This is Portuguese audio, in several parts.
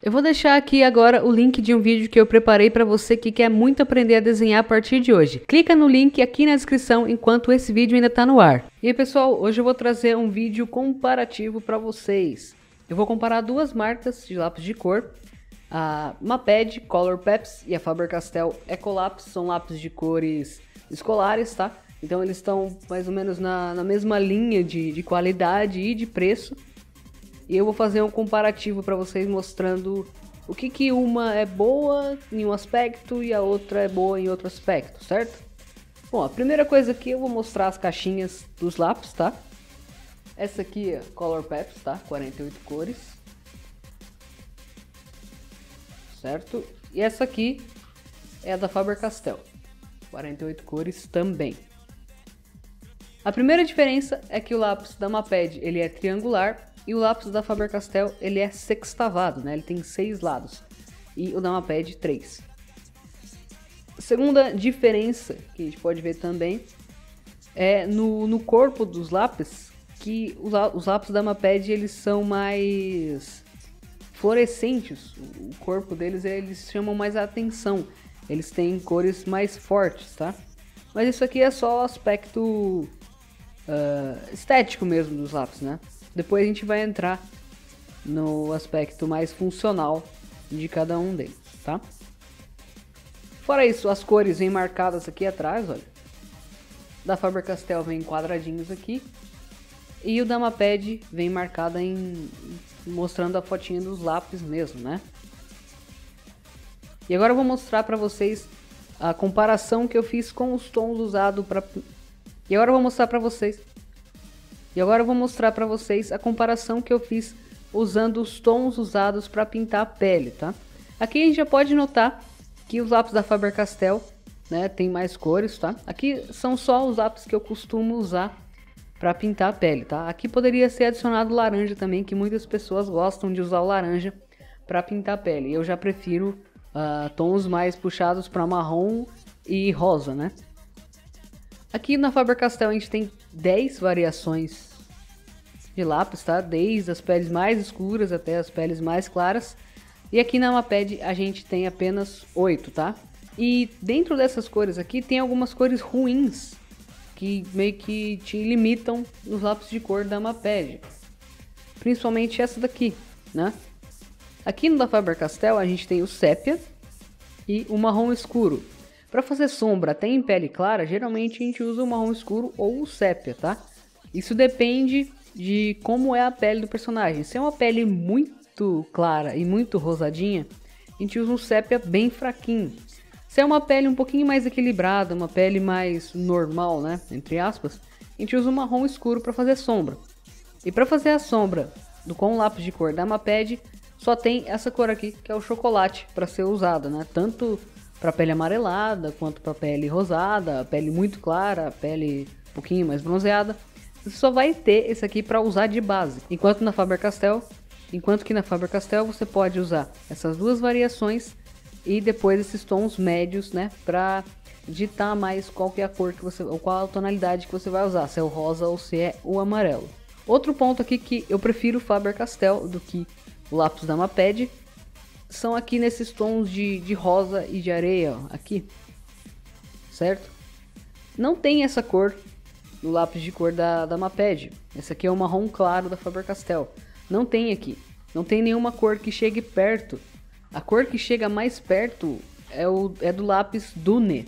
Eu vou deixar aqui agora o link de um vídeo que eu preparei para você que quer muito aprender a desenhar a partir de hoje. Clica no link aqui na descrição enquanto esse vídeo ainda está no ar. E aí pessoal, hoje eu vou trazer um vídeo comparativo para vocês. Eu vou comparar duas marcas de lápis de cor, a Maped Colourpeps e a Faber-Castell Ecolapse. São lápis de cores escolares, tá? Então eles estão mais ou menos na mesma linha de qualidade e de preço. E eu vou fazer um comparativo para vocês mostrando o que uma é boa em um aspecto e a outra é boa em outro aspecto, certo? Bom, a primeira coisa aqui eu vou mostrar as caixinhas dos lápis, tá? Essa aqui é Colourpeps, tá? 48 cores. Certo? E essa aqui é a da Faber-Castell. 48 cores também. A primeira diferença é que o lápis da Maped ele é triangular e o lápis da Faber-Castell ele é sextavado, né? Ele tem 6 lados e o da Maped 3. A segunda diferença que a gente pode ver também é no corpo dos lápis, que os lápis da Maped eles são mais fluorescentes. O corpo deles eles chamam mais a atenção. Eles têm cores mais fortes, tá? Mas isso aqui é só o aspecto estético mesmo dos lápis, né? Depois a gente vai entrar no aspecto mais funcional de cada um deles, tá? Fora isso, as cores vêm marcadas aqui atrás, olha. Da Faber-Castell vem quadradinhos aqui. E o da Maped vem marcada mostrando a fotinha dos lápis mesmo, né? E agora eu vou mostrar para vocês a comparação que eu fiz com os tons usados para... E agora eu vou mostrar para vocês a comparação que eu fiz usando os tons usados para pintar a pele, tá? Aqui a gente já pode notar que os lápis da Faber-Castell, né, tem mais cores, tá? Aqui são só os lápis que eu costumo usar para pintar a pele, tá? Aqui poderia ser adicionado laranja também, que muitas pessoas gostam de usar o laranja para pintar a pele. Eu já prefiro tons mais puxados para marrom e rosa, né? Aqui na Faber-Castell a gente tem 10 variações de lápis, tá? Desde as peles mais escuras até as peles mais claras. E aqui na Maped a gente tem apenas 8, tá? E dentro dessas cores aqui tem algumas cores ruins que meio que te limitam nos lápis de cor da Maped. Principalmente essa daqui, né? Aqui no da Faber-Castell a gente tem o sépia e o marrom escuro. Para fazer sombra até em pele clara, geralmente a gente usa o marrom escuro ou o sépia, tá? Isso depende de como é a pele do personagem. Se é uma pele muito clara e muito rosadinha, a gente usa um sépia bem fraquinho. Se é uma pele um pouquinho mais equilibrada, uma pele mais normal, né, entre aspas, a gente usa o marrom escuro para fazer sombra. E para fazer a sombra com o lápis de cor da Maped, só tem essa cor aqui, que é o chocolate, para ser usada, né? Tanto para pele amarelada, quanto para pele rosada, pele muito clara, pele um pouquinho mais bronzeada. Você só vai ter esse aqui para usar de base. Enquanto que na Faber-Castell você pode usar essas duas variações e depois esses tons médios, né, para ditar mais qual que é a cor que você, ou qual a tonalidade que você vai usar, se é o rosa ou se é o amarelo. Outro ponto aqui que eu prefiro o Faber-Castell do que o lápis da Maped são aqui nesses tons de rosa e de areia, ó, aqui, certo? Não tem essa cor no lápis de cor da Maped. Esse aqui é o marrom claro da Faber-Castell. Não tem aqui. Não tem nenhuma cor que chegue perto. A cor que chega mais perto é do lápis Dune,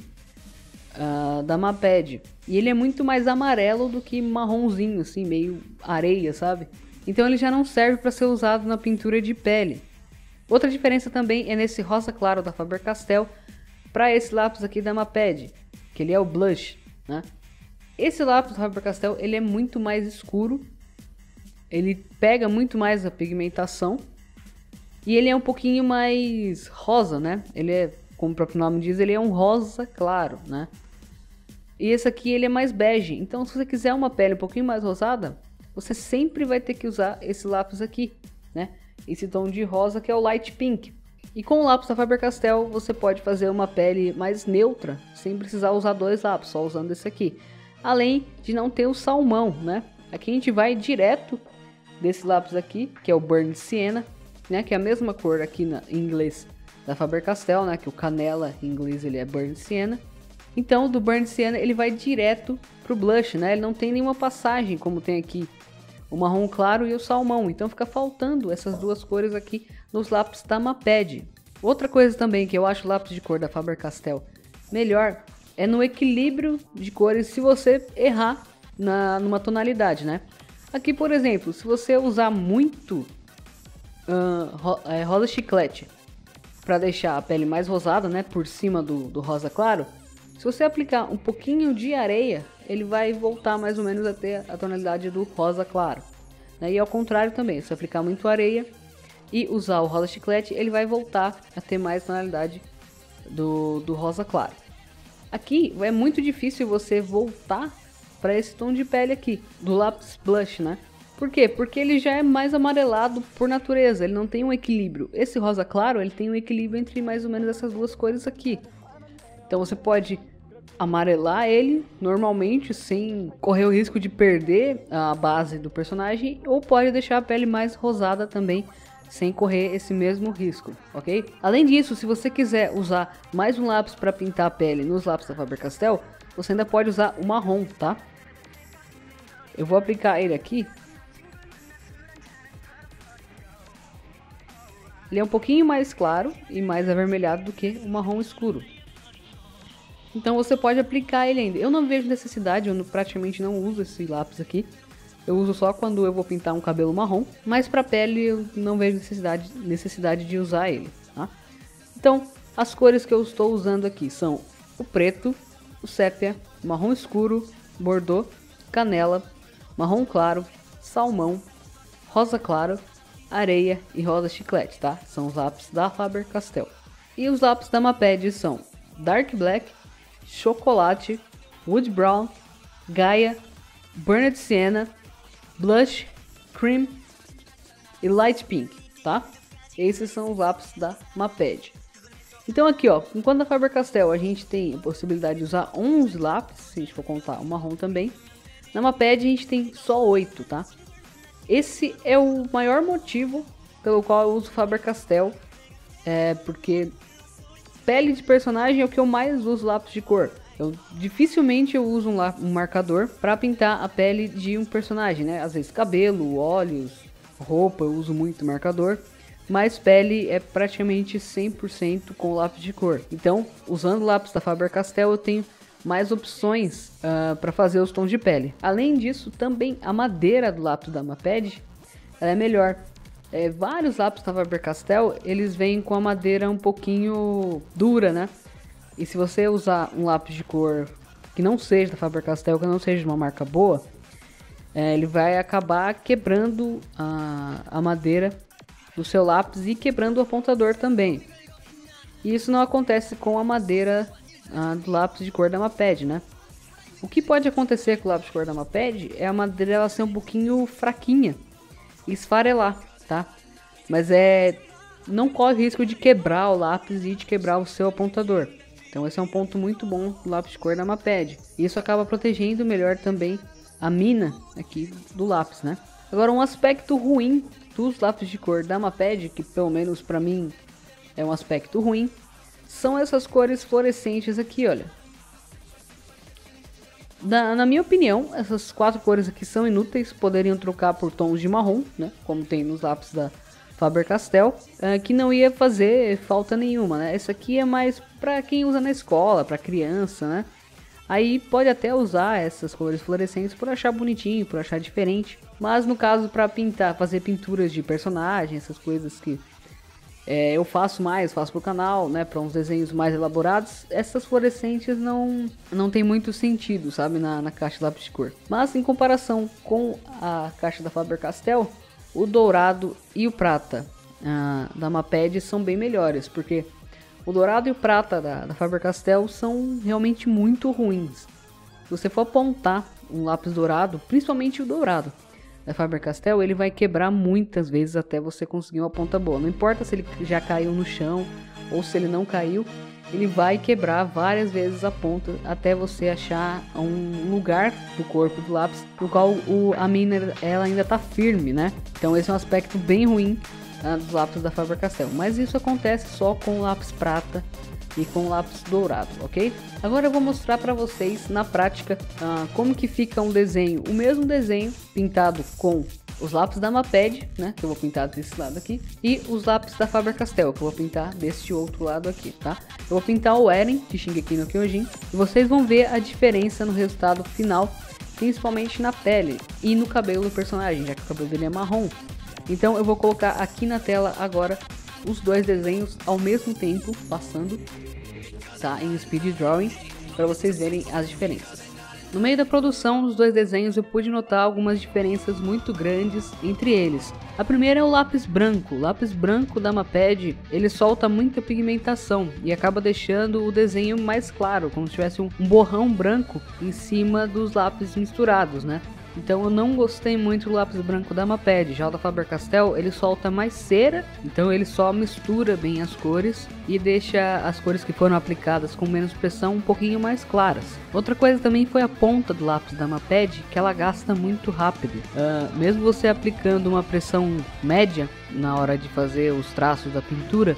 da Maped. E ele é muito mais amarelo do que marronzinho, assim, meio areia, sabe? Então ele já não serve para ser usado na pintura de pele. Outra diferença também é nesse rosa claro da Faber-Castell para esse lápis aqui da Maped, que ele é o blush, né? Esse lápis da Faber-Castell ele é muito mais escuro, ele pega muito mais a pigmentação e ele é um pouquinho mais rosa, né? Ele é, como o próprio nome diz, ele é um rosa claro, né? E esse aqui ele é mais bege, então se você quiser uma pele um pouquinho mais rosada, você sempre vai ter que usar esse lápis aqui, né? Esse tom de rosa que é o light pink. E com o lápis da Faber-Castell você pode fazer uma pele mais neutra, sem precisar usar dois lápis, só usando esse aqui. Além de não ter o salmão, né? Aqui a gente vai direto desse lápis aqui, que é o Burnt Sienna, né, que é a mesma cor aqui em inglês da Faber-Castell, né, que o canela em inglês ele é Burnt Sienna. Então, do Burnt Sienna ele vai direto pro blush, né? Ele não tem nenhuma passagem como tem aqui o marrom claro e o salmão. Então fica faltando essas duas cores aqui nos lápis da Maped. Outra coisa também que eu acho o lápis de cor da Faber-Castell melhor é no equilíbrio de cores se você errar numa tonalidade, né? Aqui, por exemplo, se você usar muito rosa chiclete para deixar a pele mais rosada, né, por cima do rosa claro, se você aplicar um pouquinho de areia, ele vai voltar mais ou menos a ter a tonalidade do rosa claro, né? E ao contrário também, se aplicar muito areia e usar o rosa chiclete, ele vai voltar a ter mais tonalidade do rosa claro. Aqui é muito difícil você voltar para esse tom de pele aqui, do lápis blush, né? Por quê? Porque ele já é mais amarelado por natureza, ele não tem um equilíbrio. Esse rosa claro, ele tem um equilíbrio entre mais ou menos essas duas cores aqui. Então você pode amarelar ele normalmente, sem correr o risco de perder a base do personagem, ou pode deixar a pele mais rosada também, sem correr esse mesmo risco, ok? Além disso, se você quiser usar mais um lápis para pintar a pele nos lápis da Faber-Castell, você ainda pode usar o marrom, tá? Eu vou aplicar ele aqui. Ele é um pouquinho mais claro e mais avermelhado do que o marrom escuro. Então você pode aplicar ele ainda. Eu não vejo necessidade, eu praticamente não uso esse lápis aqui. Eu uso só quando eu vou pintar um cabelo marrom, mas para pele eu não vejo necessidade de usar ele, tá? Então, as cores que eu estou usando aqui são o preto, o sépia, marrom escuro, bordô, canela, marrom claro, salmão, rosa claro, areia e rosa chiclete, tá? São os lápis da Faber-Castell. E os lápis da Maped são Dark Black, Chocolate, Wood Brown, Gaia, Burnt Sienna, Blush, Cream e Light Pink, tá? Esses são os lápis da Maped. Então aqui, ó, enquanto na Faber-Castell a gente tem a possibilidade de usar 11 lápis, se a gente for contar o marrom também, na Maped a gente tem só 8, tá? Esse é o maior motivo pelo qual eu uso Faber-Castell, porque pele de personagem é o que eu mais uso lápis de cor. Dificilmente eu uso um marcador para pintar a pele de um personagem, né? Às vezes cabelo, olhos, roupa eu uso muito marcador, mas pele é praticamente 100% com lápis de cor. Então, usando o lápis da Faber-Castell eu tenho mais opções para fazer os tons de pele. Além disso, também a madeira do lápis da Maped ela é melhor. Vários lápis da Faber-Castell eles vêm com a madeira um pouquinho dura, né? E se você usar um lápis de cor que não seja da Faber-Castell, que não seja de uma marca boa, ele vai acabar quebrando a madeira do seu lápis e quebrando o apontador também. E isso não acontece com a madeira do lápis de cor da Maped, né? O que pode acontecer com o lápis de cor da Maped é a madeira ela ser um pouquinho fraquinha e esfarelar, tá? Mas não corre o risco de quebrar o lápis e de quebrar o seu apontador. Então esse é um ponto muito bom do lápis de cor da Maped. Isso acaba protegendo melhor também a mina aqui do lápis, né? Agora um aspecto ruim dos lápis de cor da Maped, que pelo menos para mim é um aspecto ruim, são essas cores fluorescentes aqui, olha. Na minha opinião, essas 4 cores aqui são inúteis, poderiam trocar por tons de marrom, né? Como tem nos lápis da Faber-Castell, que não ia fazer falta nenhuma, né? Essa aqui é mais para quem usa na escola, para criança, né? Aí pode até usar essas cores fluorescentes por achar bonitinho, por achar diferente. Mas no caso para pintar, fazer pinturas de personagem, essas coisas que eu faço pro canal, né? Para uns desenhos mais elaborados, essas fluorescentes não tem muito sentido, sabe? Na caixa de lápis de cor. Mas em comparação com a caixa da Faber-Castell, o dourado e o prata da Maped são bem melhores, porque o dourado e o prata da Faber-Castell são realmente muito ruins. Se você for apontar um lápis dourado, principalmente o dourado da Faber-Castell, ele vai quebrar muitas vezes até você conseguir uma ponta boa. Não importa se ele já caiu no chão ou se ele não caiu, ele vai quebrar várias vezes a ponta até você achar um lugar do corpo do lápis no qual a mina ela ainda tá firme, né? Então esse é um aspecto bem ruim dos lápis da Faber-Castell, mas isso acontece só com o lápis prata e com o lápis dourado, ok? Agora eu vou mostrar para vocês na prática como que fica um desenho, o mesmo desenho pintado com os lápis da Maped, né, que eu vou pintar desse lado aqui, e os lápis da Faber-Castell, que eu vou pintar deste outro lado aqui, tá? Eu vou pintar o Eren de Shingeki no Kyojin e vocês vão ver a diferença no resultado final, principalmente na pele e no cabelo do personagem, já que o cabelo dele é marrom. Então eu vou colocar aqui na tela agora os dois desenhos ao mesmo tempo, passando, tá, em Speed Drawing, para vocês verem as diferenças. No meio da produção dos dois desenhos eu pude notar algumas diferenças muito grandes entre eles. A primeira é o lápis branco. O lápis branco da Maped, ele solta muita pigmentação e acaba deixando o desenho mais claro, como se tivesse um borrão branco em cima dos lápis misturados, né? Então eu não gostei muito do lápis branco da Maped. Já o da Faber-Castell, ele solta mais cera, então ele só mistura bem as cores e deixa as cores que foram aplicadas com menos pressão um pouquinho mais claras. Outra coisa também foi a ponta do lápis da Maped, que ela gasta muito rápido. Mesmo você aplicando uma pressão média na hora de fazer os traços da pintura,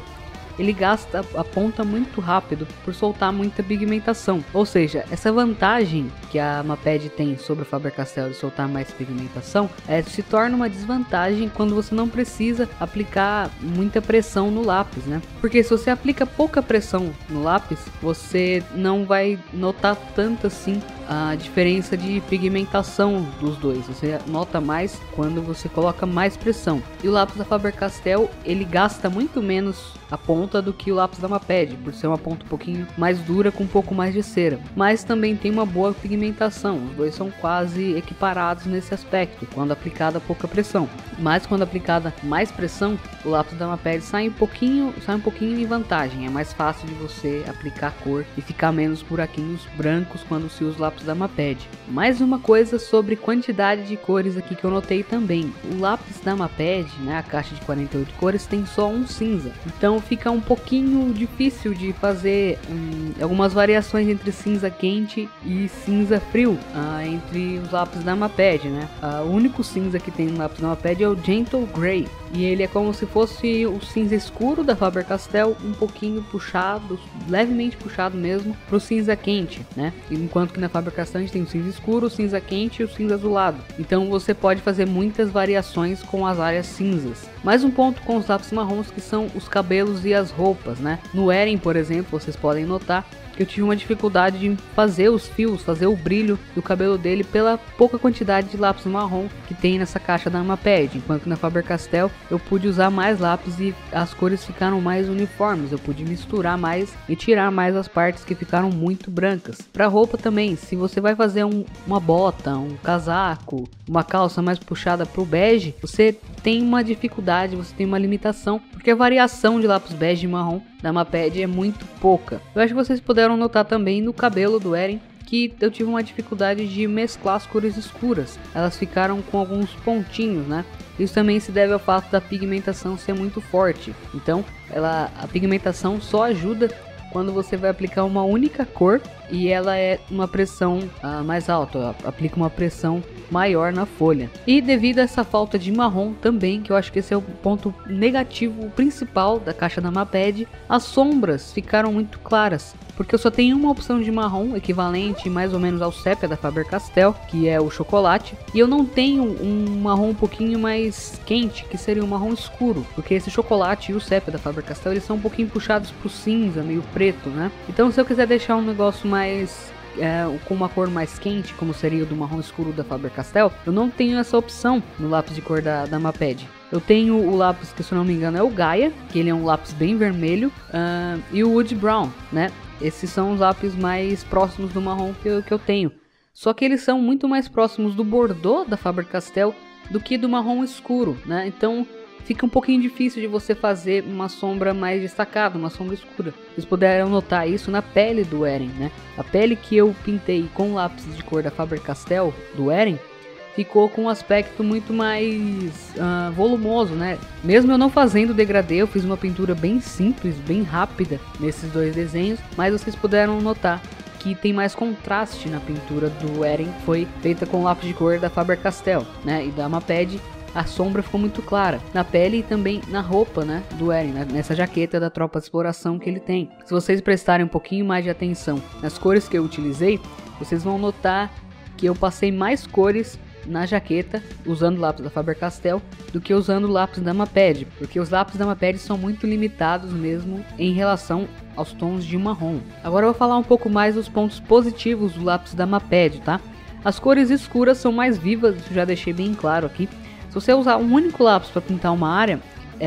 ele gasta a ponta muito rápido por soltar muita pigmentação. Ou seja, essa vantagem que a Maped tem sobre a Faber-Castell de soltar mais pigmentação se torna uma desvantagem quando você não precisa aplicar muita pressão no lápis, né? Porque se você aplica pouca pressão no lápis, você não vai notar tanto assim a diferença de pigmentação dos dois. Você nota mais quando você coloca mais pressão. E o lápis da Faber-Castell, ele gasta muito menos a ponta do que o lápis da Maped, por ser uma ponta um pouquinho mais dura com um pouco mais de cera, mas também tem uma boa pigmentação. Os dois são quase equiparados nesse aspecto, quando aplicada pouca pressão, mas quando aplicada mais pressão, o lápis da Maped sai um pouquinho em vantagem. É mais fácil de você aplicar cor e ficar menos buraquinhos brancos quando se usa o lápis da Maped. Mais uma coisa sobre quantidade de cores aqui que eu notei também. O lápis da Maped, né, a caixa de 48 cores, tem só um cinza, então fica um pouquinho difícil de fazer algumas variações entre cinza quente e cinza frio entre os lápis da Maped, né? O único cinza que tem no lápis da Maped é o Gentle Grey, e ele é como se fosse o cinza escuro da Faber-Castell, um pouquinho puxado, levemente puxado mesmo, pro cinza quente, né? Enquanto que na Faber-Castell a gente tem o cinza escuro, o cinza quente e o cinza azulado. Então você pode fazer muitas variações com as áreas cinzas. Mais um ponto com os lápis marrons, que são os cabelos e as roupas, né? No Eren, por exemplo, vocês podem notar que eu tive uma dificuldade de fazer os fios, fazer o brilho do cabelo dele pela pouca quantidade de lápis marrom que tem nessa caixa da Maped, enquanto que na Faber-Castell eu pude usar mais lápis e as cores ficaram mais uniformes, eu pude misturar mais e tirar mais as partes que ficaram muito brancas. Para roupa também, se você vai fazer uma bota, um casaco, uma calça mais puxada para o bege, você tem uma dificuldade, você tem uma limitação, porque a variação de lápis bege e marrom da Maped é muito pouca. Eu acho que vocês puderam notar também no cabelo do Eren que eu tive uma dificuldade de mesclar as cores escuras. Elas ficaram com alguns pontinhos, né? Isso também se deve ao fato da pigmentação ser muito forte. Então, a pigmentação só ajuda quando você vai aplicar uma única cor e ela é uma pressão mais alta, aplica uma pressão maior na folha. E devido a essa falta de marrom também, que eu acho que esse é o ponto negativo principal da caixa da Maped, as sombras ficaram muito claras, porque eu só tenho uma opção de marrom equivalente mais ou menos ao sépia da Faber-Castell, que é o chocolate, e eu não tenho um marrom um pouquinho mais quente, que seria um marrom escuro, porque esse chocolate e o sépia da Faber-Castell, eles são um pouquinho puxados pro cinza, meio preto, né? Então se eu quiser deixar um negócio mais com uma cor mais quente, como seria o do marrom escuro da Faber-Castell, eu não tenho essa opção no lápis de cor da Maped. Eu tenho o lápis que, se eu não me engano, é o Gaia, que ele é um lápis bem vermelho, e o Wood Brown, né? Esses são os lápis mais próximos do marrom que eu tenho. Só que eles são muito mais próximos do Bordeaux da Faber-Castell do que do marrom escuro, né? Então fica um pouquinho difícil de você fazer uma sombra mais destacada, uma sombra escura. Vocês puderam notar isso na pele do Eren, né? A pele que eu pintei com lápis de cor da Faber-Castell do Eren ficou com um aspecto muito mais volumoso, né? Mesmo eu não fazendo degradê, eu fiz uma pintura bem simples, bem rápida nesses dois desenhos, mas vocês puderam notar que tem mais contraste na pintura do Eren, foi feita com lápis de cor da Faber-Castell, né? E da Maped a sombra ficou muito clara na pele e também na roupa, né, do Eren, né, nessa jaqueta da tropa de exploração que ele tem. Se vocês prestarem um pouquinho mais de atenção nas cores que eu utilizei, vocês vão notar que eu passei mais cores na jaqueta usando o lápis da Faber-Castell do que usando o lápis da Maped, porque os lápis da Maped são muito limitados mesmo em relação aos tons de marrom. Agora eu vou falar um pouco mais dos pontos positivos do lápis da Maped, tá? As cores escuras são mais vivas, isso já deixei bem claro aqui. Se você usar um único lápis para pintar uma área,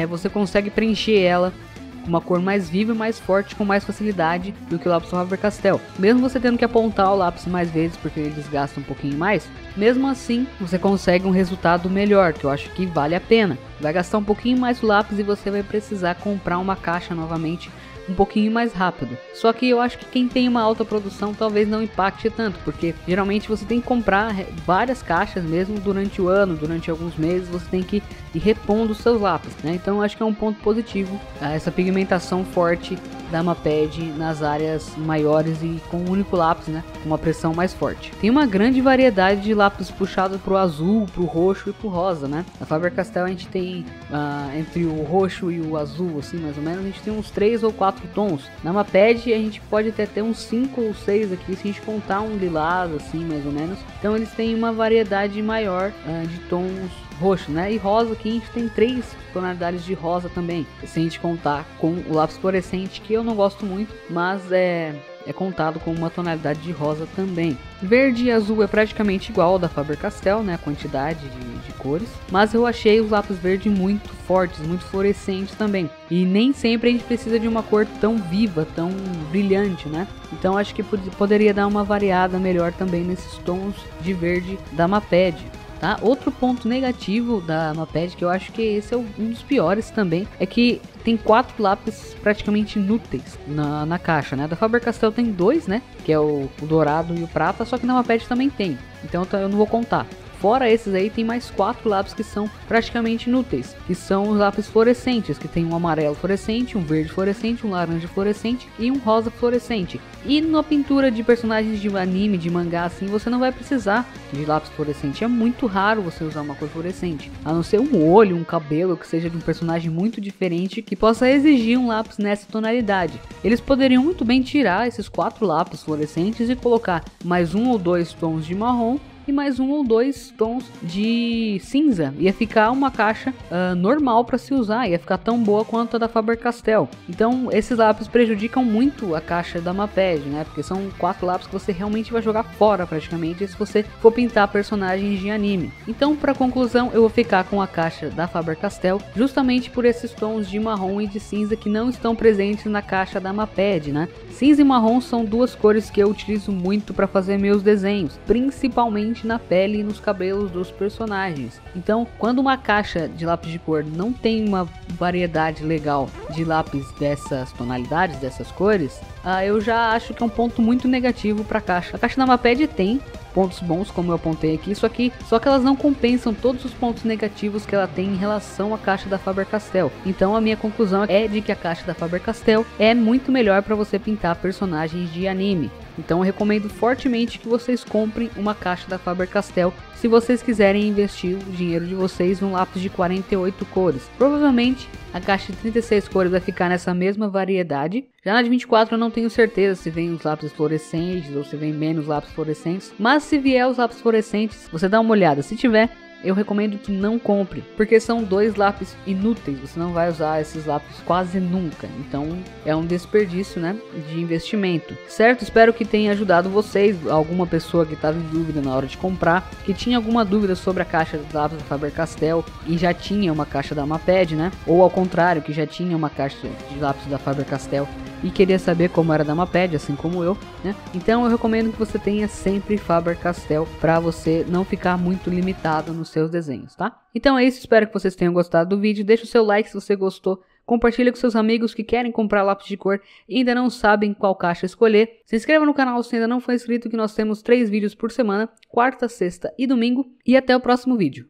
você consegue preencher ela com uma cor mais viva e mais forte com mais facilidade do que o lápis Faber-Castell. Mesmo você tendo que apontar o lápis mais vezes porque ele desgasta um pouquinho mais, mesmo assim você consegue um resultado melhor, que eu acho que vale a pena. Vai gastar um pouquinho mais o lápis e você vai precisar comprar uma caixa novamente um pouquinho mais rápido. Só que eu acho que quem tem uma alta produção talvez não impacte tanto, porque geralmente você tem que comprar várias caixas mesmo durante o ano, durante alguns meses você tem que ir repondo os seus lápis, né? Então eu acho que é um ponto positivo essa pigmentação forte da Maped nas áreas maiores e com um único lápis, né, com uma pressão mais forte. Tem uma grande variedade de lápis puxados pro azul, pro roxo e pro rosa, né? Na Faber-Castell a gente tem entre o roxo e o azul, assim, mais ou menos, a gente tem uns 3 ou 4 tons. Na Maped a gente pode até ter uns 5 ou 6 aqui, se a gente contar um lilás, assim, mais ou menos. Então eles têm uma variedade maior de tons roxo, né? E rosa aqui a gente tem 3 tonalidades de rosa também, se a gente contar com o lápis fluorescente, que eu não gosto muito, mas é contado com uma tonalidade de rosa também. Verde e azul é praticamente igual ao da Faber-Castell, né, a quantidade de cores, mas eu achei os lápis verde muito fortes, muito fluorescentes também, e nem sempre a gente precisa de uma cor tão viva, tão brilhante, né? Então acho que poderia dar uma variada melhor também nesses tons de verde da Maped. Tá? Outro ponto negativo da Maped, que eu acho que esse é um dos piores também, é que tem 4 lápis praticamente inúteis na caixa, né? Da Faber-Castell tem 2, né? Que é o dourado e o prata, só que na Maped também tem, então eu não vou contar. Fora esses aí, tem mais 4 lápis que são praticamente inúteis, que são os lápis fluorescentes, que tem um amarelo fluorescente, um verde fluorescente, um laranja fluorescente e um rosa fluorescente. E na pintura de personagens de anime, de mangá, assim, você não vai precisar de lápis fluorescente. É muito raro você usar uma cor fluorescente, a não ser um olho, um cabelo, que seja de um personagem muito diferente, que possa exigir um lápis nessa tonalidade. Eles poderiam muito bem tirar esses 4 lápis fluorescentes e colocar mais 1 ou 2 tons de marrom e mais 1 ou 2 tons de cinza. Ia ficar uma caixa normal para se usar, ia ficar tão boa quanto a da Faber-Castell. Então esses lápis prejudicam muito a caixa da Maped, né? Porque são 4 lápis que você realmente vai jogar fora praticamente se você for pintar personagens de anime. Então, para conclusão, eu vou ficar com a caixa da Faber-Castell, justamente por esses tons de marrom e de cinza que não estão presentes na caixa da Maped, né? Cinza e marrom são 2 cores que eu utilizo muito para fazer meus desenhos, principalmente na pele e nos cabelos dos personagens. Então, quando uma caixa de lápis de cor não tem uma variedade legal de lápis dessas tonalidades, dessas cores, eu já acho que é um ponto muito negativo para a caixa. A caixa da Maped tem pontos bons, como eu apontei aqui, só que elas não compensam todos os pontos negativos que ela tem em relação à caixa da Faber-Castell. Então a minha conclusão é de que a caixa da Faber-Castell é muito melhor para você pintar personagens de anime. Então eu recomendo fortemente que vocês comprem uma caixa da Faber-Castell se vocês quiserem investir o dinheiro de vocês num lápis de 48 cores. Provavelmente a caixa de 36 cores vai ficar nessa mesma variedade. Já na de 24 eu não tenho certeza se vem os lápis fluorescentes ou se vem menos lápis fluorescentes. Mas se vier os lápis fluorescentes, você dá uma olhada. Se tiver, eu recomendo que não compre, porque são 2 lápis inúteis, você não vai usar esses lápis quase nunca, então é um desperdício, né, de investimento, certo? Espero que tenha ajudado vocês, alguma pessoa que estava em dúvida na hora de comprar, que tinha alguma dúvida sobre a caixa de lápis da Faber-Castell e já tinha uma caixa da Maped, né, ou ao contrário, que já tinha uma caixa de lápis da Faber-Castell e queria saber como era da Maped, assim como eu, né? Então eu recomendo que você tenha sempre Faber-Castell para você não ficar muito limitado nos seus desenhos, tá? Então é isso, espero que vocês tenham gostado do vídeo, deixa o seu like se você gostou, compartilha com seus amigos que querem comprar lápis de cor e ainda não sabem qual caixa escolher, se inscreva no canal se ainda não for inscrito, que nós temos 3 vídeos por semana, quarta, sexta e domingo, e até o próximo vídeo.